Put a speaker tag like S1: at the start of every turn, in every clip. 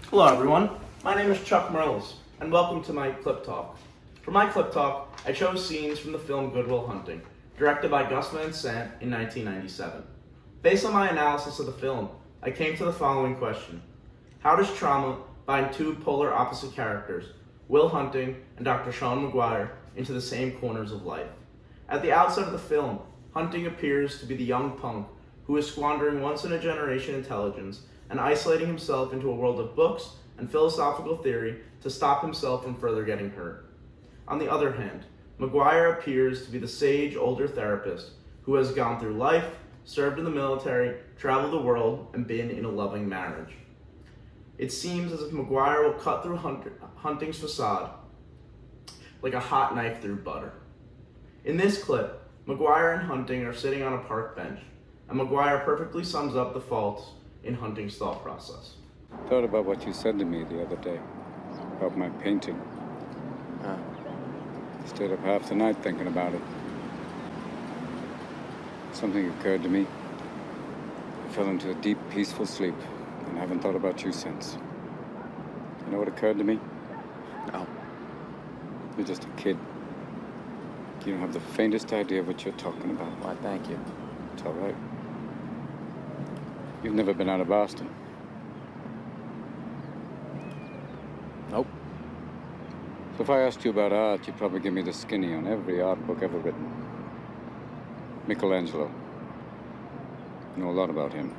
S1: Hello everyone, my name is Chuck Merles, and welcome to my Clip Talk. For my Clip Talk, I chose scenes from the film Good Will Hunting, directed by Gus Van Sant in 1997. Based on my analysis of the film, I came to the following question. How does trauma bind two polar opposite characters, Will Hunting and Dr. Sean McGuire, into the same corners of life? At the outset of the film, Hunting appears to be the young punk who is squandering once-in-a-generation intelligence and isolating himself into a world of books and philosophical theory to stop himself from further getting hurt. On the other hand, McGuire appears to be the sage older therapist who has gone through life, served in the military, traveled the world, and been in a loving marriage. It seems as if McGuire will cut through Hunting's facade like a hot knife through butter. In this clip, McGuire and Hunting are sitting on a park bench, and McGuire perfectly sums up the faults in Hunting's thought process.
S2: Thought about what you said to me the other day about my painting. Stayed up half the night thinking about it. Something occurred to me. I fell into a deep, peaceful sleep and haven't thought about you since. You know what occurred to me?
S3: No.
S2: You're just a kid. You don't have the faintest idea what you're talking about.
S3: Why, thank you.
S2: It's all right. You've never been out of Boston.
S3: Nope.
S2: So if I asked you about art, you'd probably give me the skinny on every art book ever written. Michelangelo. You know a lot about him.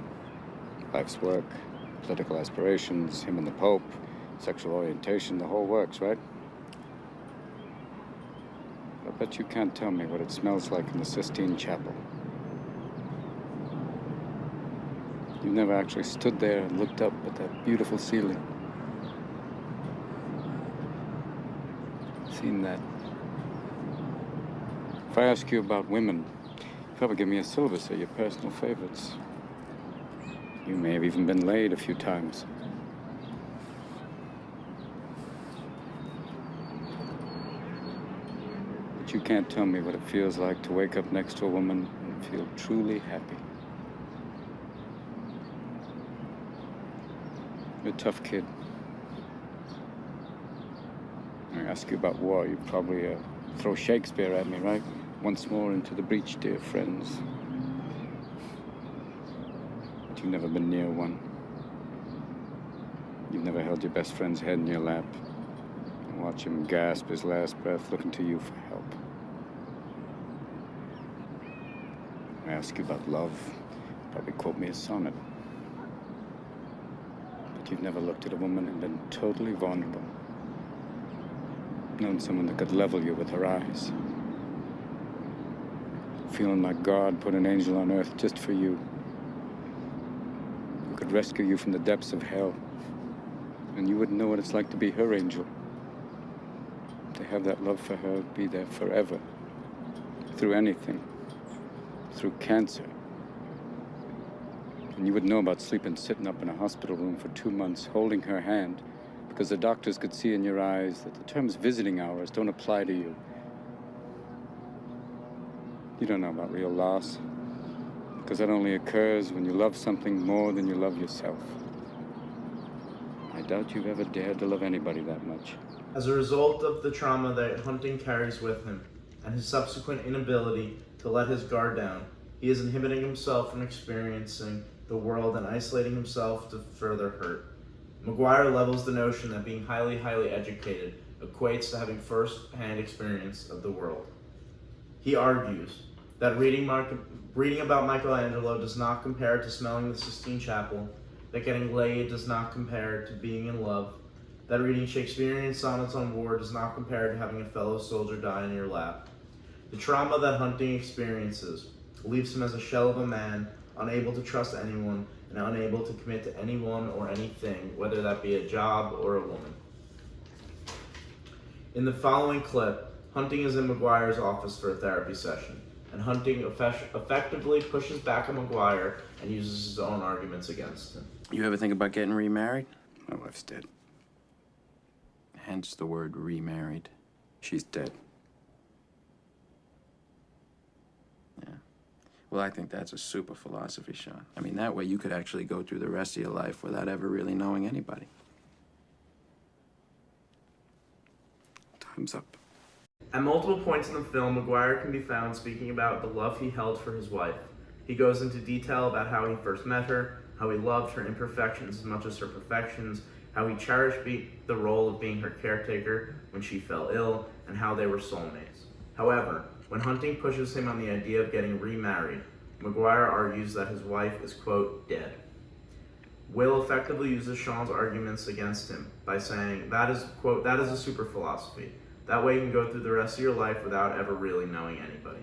S2: Life's work, political aspirations, him and the Pope, sexual orientation, the whole works, right? I bet you can't tell me what it smells like in the Sistine Chapel. You've never actually stood there and looked up at that beautiful ceiling. Seen that. If I ask you about women, you'd probably give me a syllabus of your personal favorites. You may have even been laid a few times. But you can't tell me what it feels like to wake up next to a woman and feel truly happy. You're a tough kid. I ask you about war, you'd probably throw Shakespeare at me, right? Once more into the breach, dear friends. But you've never been near one. You've never held your best friend's head in your lap and watch him gasp his last breath looking to you for help. I ask you about love, you'd probably quote me a sonnet. But you've never looked at a woman and been totally vulnerable. Known someone that could level you with her eyes. Feeling like God put an angel on earth just for you. Who could rescue you from the depths of hell. And you wouldn't know what it's like to be her angel. To have that love for her be there forever. Through anything. Through cancer. And you would know about sleeping sitting up in a hospital room for 2 months, holding her hand, because the doctors could see in your eyes that the terms visiting hours don't apply to you. You don't know about real loss, because that only occurs when you love something more than you love yourself. I doubt you've ever dared to love anybody that much.
S1: As a result of the trauma that Hunting carries with him, and his subsequent inability to let his guard down, he is inhibiting himself from experiencing the world and isolating himself to further hurt. McGuire levels the notion that being highly educated equates to having first-hand experience of the world. He argues that reading about Michelangelo does not compare to smelling the Sistine Chapel, that getting laid does not compare to being in love, that reading Shakespearean sonnets on war does not compare to having a fellow soldier die in your lap. The trauma that Hunting experiences leaves him as a shell of a man, unable to trust anyone, and unable to commit to anyone or anything, whether that be a job or a woman. In the following clip, Hunting is in McGuire's office for a therapy session, and Hunting effectively pushes back at McGuire and uses his own arguments against him.
S3: You ever think about getting remarried?
S2: My wife's dead.
S3: Hence the word remarried.
S2: She's dead.
S3: Yeah. Well, I think that's a super philosophy, Sean. I mean, that way you could actually go through the rest of your life without ever really knowing anybody. comes up.
S1: At multiple points in the film, McGuire can be found speaking about the love he held for his wife. He goes into detail about how he first met her, how he loved her imperfections as much as her perfections, how he cherished the role of being her caretaker when she fell ill, and how they were soulmates. However, when Hunting pushes him on the idea of getting remarried, McGuire argues that his wife is, quote, dead. Will effectively uses Sean's arguments against him by saying, that is, quote, that is a super philosophy. That way you can go through the rest of your life without ever really knowing anybody.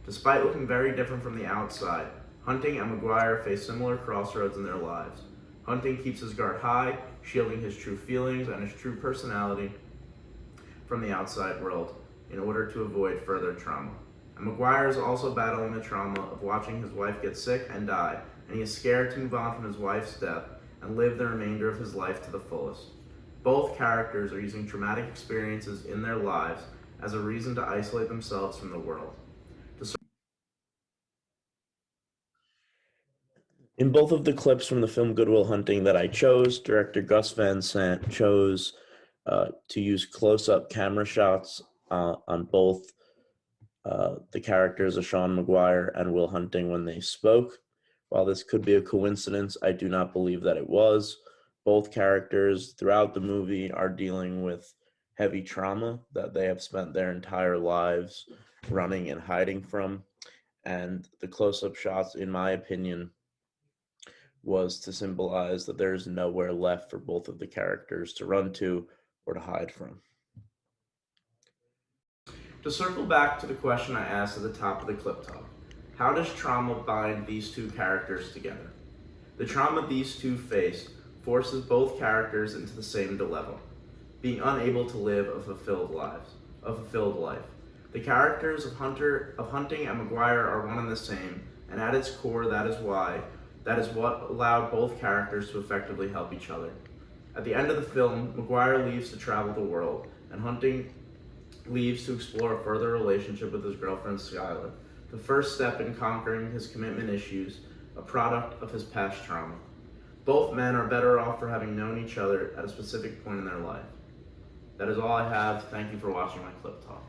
S1: Despite looking very different from the outside, Hunting and McGuire face similar crossroads in their lives. Hunting keeps his guard high, shielding his true feelings and his true personality from the outside world in order to avoid further trauma. And McGuire is also battling the trauma of watching his wife get sick and die, and he is scared to move on from his wife's death and live the remainder of his life to the fullest. Both characters are using traumatic experiences in their lives as a reason to isolate themselves from the world. In both of the clips from the film Good Will Hunting that I chose, director Gus Van Sant chose to use close-up camera shots on both the characters of Sean McGuire and Will Hunting when they spoke. While this could be a coincidence, I do not believe that it was. Both characters throughout the movie are dealing with heavy trauma that they have spent their entire lives running and hiding from. And the close-up shots, in my opinion, was to symbolize that there's nowhere left for both of the characters to run to or to hide from. To circle back to the question I asked at the top of the clip talk, how does trauma bind these two characters together? The trauma these two face forces both characters into the same dilemma, being unable to live a fulfilled life. The characters of Hunting and McGuire are one and the same, and at its core, that is what allowed both characters to effectively help each other. At the end of the film, McGuire leaves to travel the world, and Hunting leaves to explore a further relationship with his girlfriend Skylar, the first step in conquering his commitment issues, a product of his past trauma. Both men are better off for having known each other at a specific point in their life. That is all I have. Thank you for watching my clip talk.